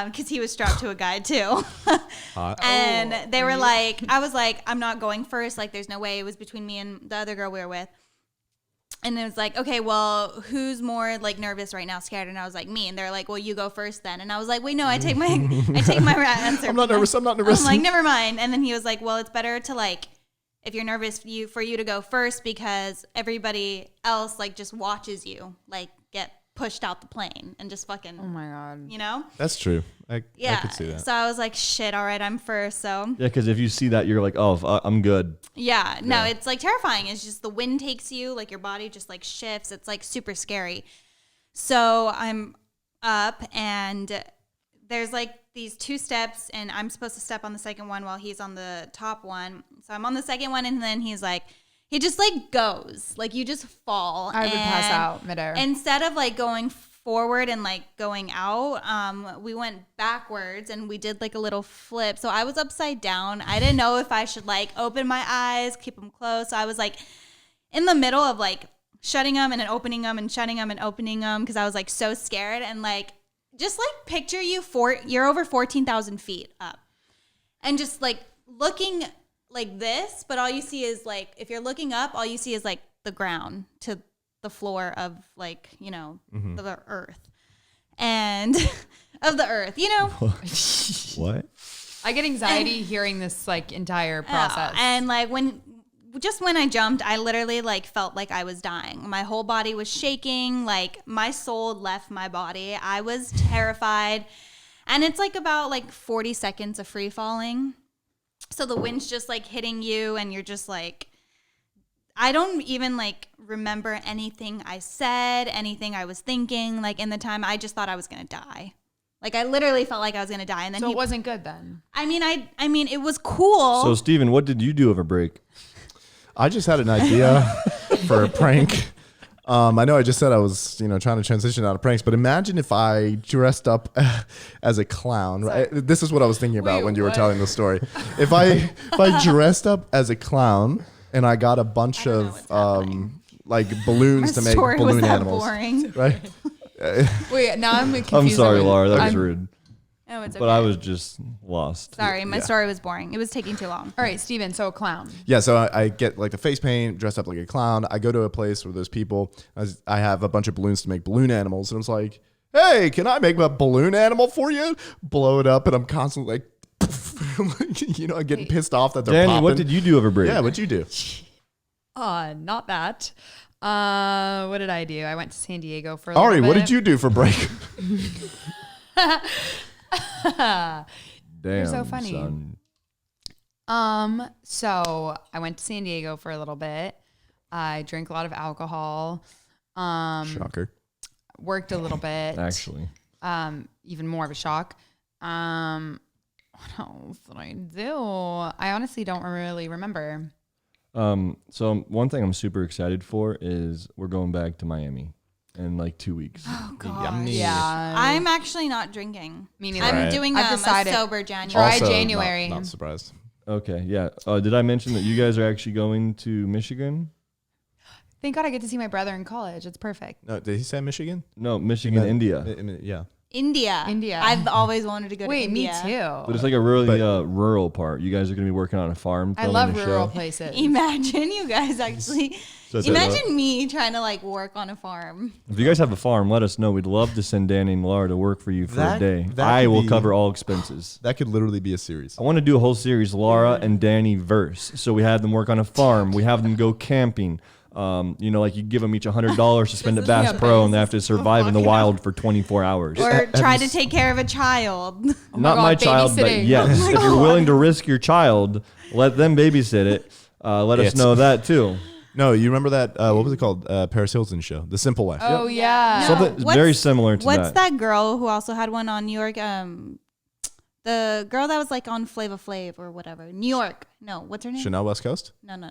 B: Because he was strapped to a guy, too.
A: Hot.
B: And they were like, I was like, I'm not going first. Like, there's no way. It was between me and the other girl we were with. And it was like, okay, well, who's more like nervous right now, scared? And I was like, me. And they're like, well, you go first then. And I was like, wait, no, I take my answer.
A: I'm not nervous. I'm not nervous.
B: I'm like, never mind. And then he was like, well, it's better to like, if you're nervous, for you to go first because everybody else like just watches you like get pushed out the plane and just fucking,
D: Oh my God.
B: you know?
A: That's true. I could see that.
B: So I was like, shit, all right, I'm first. So
C: Yeah, because if you see that, you're like, oh, I'm good.
B: yeah, no, it's like terrifying. It's just the wind takes you, like your body just like shifts. It's like super scary. So I'm up and there's like these 2 steps and I'm supposed to step on the second one while he's on the top one. So I'm on the second one and then he's like, he just like goes, like you just fall.
D: I would pass out midair.
B: Instead of like going forward and like going out, we went backwards and we did like a little flip. So I was upside down. I didn't know if I should like open my eyes, keep them closed. So I was like in the middle of like shutting them and then opening them and shutting them and opening them because I was like so scared. And like just like picture you're over 14,000 feet up and just like looking like this, but all you see is like, if you're looking up, all you see is like the ground to the floor of like, you know, the earth and of the earth, you know?
C: What?
D: I get anxiety hearing this like entire process.
B: And like when I jumped, I literally like felt like I was dying. My whole body was shaking. Like my soul left my body. I was terrified. And it's like about like 40 seconds of free falling. So the wind's just like hitting you and you're just like, I don't even like remember anything I said, anything I was thinking. Like in the time, I just thought I was going to die. Like I literally felt like I was going to die. And then
D: so it wasn't good then.
B: I mean, it was cool.
C: So, Steven, what did you do over break?
A: I just had an idea for a prank. I know I just said I was, trying to transition out of pranks, but imagine if I dressed up as a clown. Right? This is what I was thinking about when you were telling the story. If I dressed up as a clown and I got a bunch of like balloons to make balloon animals,
B: boring.
A: right?
D: Wait, now I'm confused.
C: I'm sorry, Laura. That was rude.
B: Oh, it's okay.
C: But I was just lost.
B: Sorry, my story was boring. It was taking too long.
D: All right, Steven, so a clown.
A: Yeah, so I get like the face paint, dressed up like a clown. I go to a place where there's people. I have a bunch of balloons to make balloon animals. And I was like, hey, can I make a balloon animal for you? Blow it up. And I'm constantly like, I'm getting pissed off that they're
C: Danny,
A: popping.
C: what did you do over break?
A: Yeah, what'd you do?
D: Not that. What did I do? I went to San Diego for a little
A: Ari,
D: bit.
A: what did you do for break?
C: Damn,
D: You're so funny.
C: Son.
D: So I went to San Diego for a little bit. I drank a lot of alcohol.
A: Shocker.
D: Worked a little bit.
C: Actually.
D: Even more of a shock. What else did I do? I honestly don't really remember.
C: So one thing I'm super excited for is we're going back to Miami in like 2 weeks.
B: Oh, God.
A: Yummy.
D: Yeah.
B: I'm actually not drinking.
D: Me neither.
B: I'm
A: Right.
B: doing
D: I've
B: a
D: decided.
B: sober January.
D: Try
A: Also,
D: January.
A: Not surprised.
C: Okay, yeah. Did I mention that you guys are actually going to Michigan?
D: Thank God I get to see my brother in college. It's perfect.
A: No, did he say Michigan?
C: No, Michigan, India.
A: Yeah.
B: India.
D: India.
B: I've always wanted to go to
D: Wait,
B: India.
D: me too.
C: But it's like a really rural part. You guys are going to be working on a farm.
D: I
C: filming
D: love
C: a
D: rural
C: show.
D: places.
B: Imagine you guys actually.
C: So
B: Imagine me trying to like work on a farm.
C: If you guys have a farm, let us know. We'd love to send Danny and Laura to work for you for
A: That-
C: a day.
A: that
C: I
A: could
C: will
A: be-
C: cover all expenses.
A: That could literally be a series.
C: I want to do a whole series, Laura and Danny verse. So we have them work on a farm. We have them go camping. Like you give them each $100 to spend at Bass Pro, and they have to survive in the wild for 24 hours.
B: Or try to take care of a child.
C: Not
D: God,
C: my child, but
D: babysitting.
C: yes.
D: Oh my
C: If you're
D: God.
C: willing to risk your child, let them babysit it. Let us
A: It's-
C: know that too.
A: No, you remember that? What was it called? Paris Hilton show, The Simple Life.
D: Oh, yeah.
B: No.
C: Something
B: what's-
C: very similar to
B: What's
C: that.
B: that girl who also had one on New York? The The girl that was like on Flava Flav or whatever. New York. No, what's her name?
A: Chanel West Coast?
B: No.
C: No.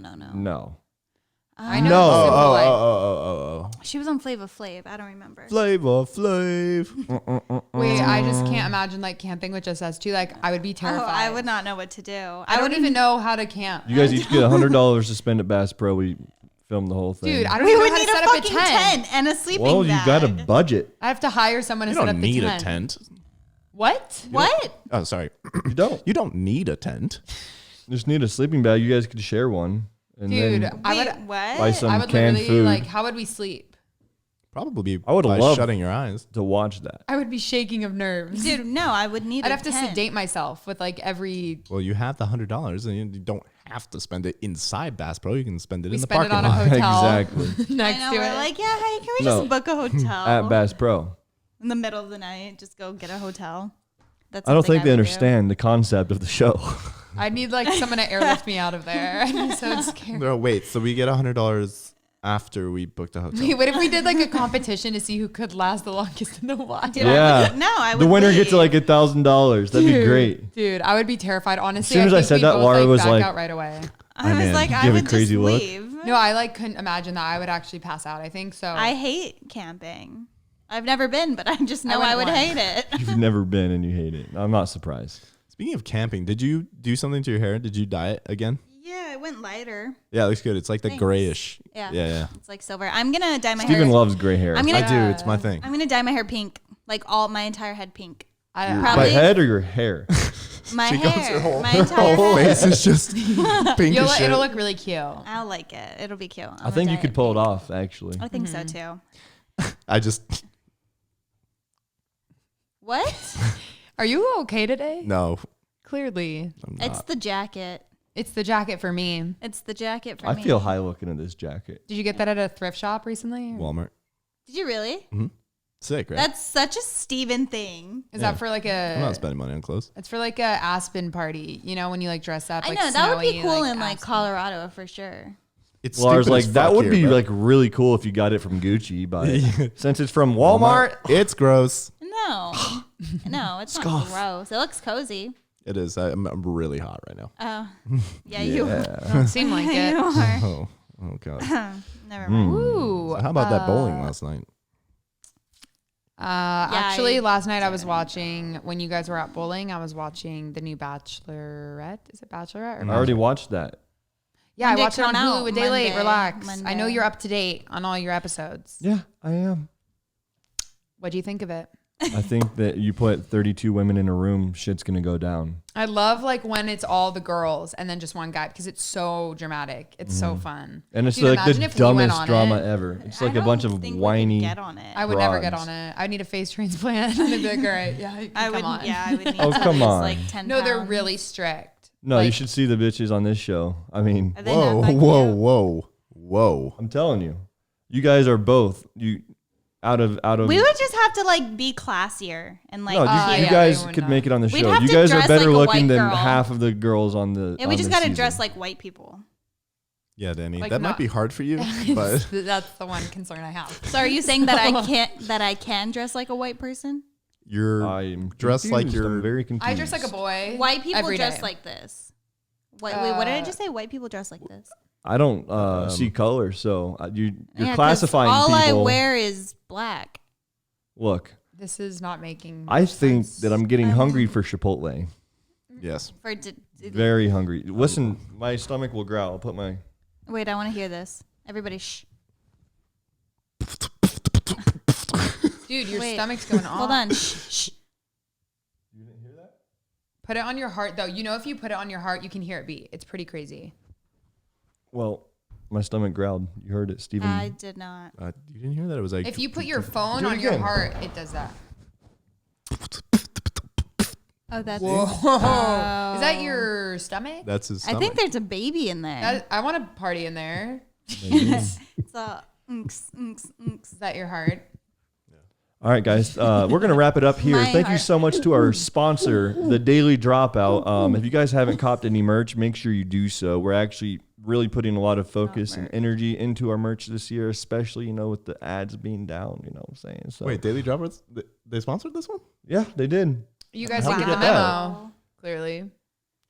D: I know.
C: No.
D: Simple Life.
A: Oh.
B: She was on Flava Flav. I don't remember.
A: Flavor Flav.
D: Wait, I just can't imagine like camping with just us two. Like I would be
B: Oh,
D: terrified.
B: I would not know what to do.
D: I don't even know how to camp.
C: You guys each get $100 to spend at Bass Pro. We film the whole thing.
D: Dude, I don't
B: We
D: even
B: would
D: know how
B: need
D: to
B: a
D: set up a
B: fucking
D: tent.
B: tent and a sleeping
C: well,
B: bag.
C: you got a budget.
D: I have to hire someone to
A: You
D: set
A: don't
D: up
A: need
D: the
A: a
D: tent.
A: tent.
D: What?
B: What?
A: Oh, sorry.
C: You don't.
A: You don't need a tent.
C: Just need a sleeping bag. You guys could share one. And
D: Dude,
C: then
D: I
B: Wait,
D: would.
B: what?
C: buy some
D: I would
C: canned
D: literally
C: food
D: like. How would we sleep?
A: Probably
C: I would've
A: by
C: loved-
A: shutting your eyes.
C: to watch that.
D: I would be shaking of nerves.
B: Dude, no, I would need
D: I'd
B: a
D: have to
B: tent.
D: sedate myself with like every.
A: Well, you have the $100, and you don't have to spend it inside Bass Pro. You can spend it
D: We
A: in the
D: spend it
A: parking
D: on a
A: lot.
D: hotel.
C: Exactly.
D: next
B: I know,
D: to
B: we're
D: it.
B: like, yeah, hey, can we
C: No.
B: just book a hotel?
C: At Bass Pro.
B: In the middle of the night, just go get a hotel. That's
C: I don't
B: something
C: think they
B: would do.
C: understand the concept of the show.
D: I'd need like someone to airlift me out of there. I'd be so scared.
A: No, wait. So we get $100 after we booked the hotel.
D: Wait, what if we did like a competition to see who could last the longest in the water?
B: Dude,
C: Yeah.
B: I would
C: The winner
B: leave.
C: gets like $1,000. That'd be great.
D: Dude, I would be terrified. Honestly,
C: As soon as I
D: think
C: said
D: we'd
C: that,
D: both,
C: Laura was
D: back
C: like-
D: out right away.
B: I was
A: I'm in.
B: like, I
C: Give a
B: would
C: crazy
B: just
C: look.
B: leave.
D: No, I like couldn't imagine that. I would actually pass out. I think so.
B: I hate camping. I've never been, but I just know
D: went
B: I would
D: once.
B: hate it.
C: You've never been and you hate it. I'm not surprised.
A: Speaking of camping, did you do something to your hair? Did you dye it again?
B: Yeah, it went lighter.
A: Yeah, it looks good. It's like the
B: Thanks.
A: grayish.
B: Yeah.
A: Yeah.
B: It's like silver. I'm gonna dye my
C: Steven
B: hair.
C: loves gray hair.
B: I'm gonna
A: I do. It's my thing.
B: I'm gonna dye my hair pink, like all my entire head pink.
D: I,
C: Your
B: probably-
C: head or your hair?
B: My
A: She goes,
B: hair,
A: her
B: my entire
A: whole
B: head.
A: face is just pink as shit.
D: it'll look really cute.
B: I'll like it. It'll be cute.
C: I think you could pull it off, actually.
B: I think so too.
A: I just
B: What?
D: Are you okay today?
A: no.
D: Clearly,
A: I'm
B: It's
A: not.
B: the jacket.
D: it's the jacket for me.
B: It's the jacket for
C: I
B: me.
C: feel high looking at this jacket.
D: Did you get that at a thrift shop recently?
A: Walmart.
B: Did you really?
A: Sick, right?
B: That's such a Steven thing.
D: Is that for like
A: I'm not
D: a?
A: spending money on clothes.
D: It's for like a Aspen party. You know when you like dress up.
B: I
D: Like
B: know that would be
D: snowy,
B: cool in like
D: Aspen.
B: Colorado for sure.
A: It's
C: Lars,
A: stupid
C: like
A: as
C: that
A: fuck
C: would
A: here,
C: be
A: bro.
C: like really cool if you got it from Gucci, but since it's from Walmart,
A: It's gross.
B: No, no, it's not
C: Scoff.
B: gross. It looks cozy.
A: It is. I'm really hot right now.
B: Oh, yeah, you are.
D: Don't seem like
B: you
D: it.
B: are.
A: Oh god.
B: Never mind.
D: Ooh.
A: How about that bowling last night?
D: Actually,
B: I
D: last night I was watching when you guys were at bowling. I was watching the new Bachelorette. Is it Bachelorette? Or
C: I already watched that.
D: Yeah,
B: When
D: I
B: did
D: watched
B: it
D: it on
B: come out?
D: Hulu. A day late.
B: Monday.
D: Relax. I know
B: Monday.
D: you're up to date on all your episodes.
C: Yeah, I am.
D: What do you think of it?
C: I think that you put 32 women in a room, shit's gonna go down.
D: I love like when it's all the girls and then just one guy because it's so dramatic. It's so fun.
C: And it's
D: Dude,
C: like the
D: imagine if we went
C: dumbest
D: on
C: drama
D: it.
C: ever. It's
B: I
C: like a bunch
B: don't
C: of
B: think we could
C: whiny.
B: get on it.
D: I would never get
C: Bronze.
D: on it. I'd need a face transplant. And they'd be like, all right, yeah, you can
B: I
D: come
B: would.
D: on.
B: Yeah, I would need
C: Oh,
B: to
C: come
B: lose
C: on.
B: like 10
D: No, they're
B: pounds.
D: really strict.
C: No, you
D: Like-
C: should see the bitches on this show. I mean,
B: Are they not
A: Whoa,
B: that
A: whoa,
B: cute?
A: whoa.
C: I'm telling you, you guys are both out of.
B: We would just have to like be classier and like.
C: No, you
D: yeah,
C: guys
D: they would
C: could
D: not.
C: make it on the
B: We'd
C: show.
B: have
C: You
B: to
C: guys are
B: dress
C: better
B: like a
C: looking
B: white
C: than
B: girl.
C: half of the girls on the.
B: yeah, we
C: on
B: just
C: the
B: gotta
C: season.
B: dress like white people.
A: Yeah, Danny,
D: Like
A: that might
D: not-
A: be hard for you, but
D: That's the one concern I have.
B: So are you saying that I can dress like a white person?
A: you're
C: I'm
A: dressed like
C: confused.
A: you're
C: I'm very confused.
D: I dress like a boy.
B: White people
D: every
B: dress
D: day.
B: like this. Wait, what did I just say? White people dress like this.
C: I don't see color, so you're
B: Yeah, 'cause
C: classifying
B: all
C: people.
B: I wear is black.
C: Look,
D: This is not making.
C: I
D: much
C: think
D: sense.
C: that I'm getting hungry for Chipotle.
A: yes.
C: Very hungry. Listen, my stomach will growl. I'll put my.
B: Wait, I want to hear this. Everybody, shh.
D: Dude, your
B: Wait.
D: stomach's going off.
B: Hold on. Shh, shh.
D: Put it on your heart, though. You know, if you put it on your heart, you can hear it beat. It's pretty crazy.
C: Well, my stomach growled. You heard it, Steven.
B: I did not.
A: You didn't hear that? It was like
D: If you put your phone
C: Do it
D: on your
C: again.
D: heart, it does that.
B: Oh, that's.
D: Whoa.
B: Oh.
D: Is that your stomach?
A: that's his
B: I
A: stomach.
B: think there's a baby in there.
D: I want to party in there.
B: It's a unks, unks, unks.
D: Is that your heart?
C: All right, guys. We're going to wrap it up here.
B: My
C: Thank you
B: heart.
C: so much to our sponsor, The Daily Dropout. If you guys haven't copped any merch, make sure you do so. We're actually really putting a lot of focus and energy into our merch this year, especially, with the ads being down, you know what I'm saying? So,
A: Wait, Daily Droppers? They sponsored this one?
C: yeah, they did.
D: You guys
C: How'd
D: didn't
C: you
D: get the
C: get that?
D: memo. clearly.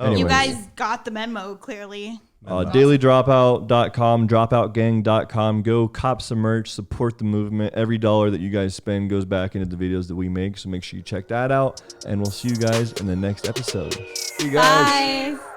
C: Anyways.
B: You guys got the memo, clearly.
C: DailyDropout.com, dropoutgang.com. Go cop some merch, support the movement. Every dollar that you guys spend goes back into the videos that we make. So make sure you check that out. And we'll see you guys in the next episode. See you guys.
B: Bye.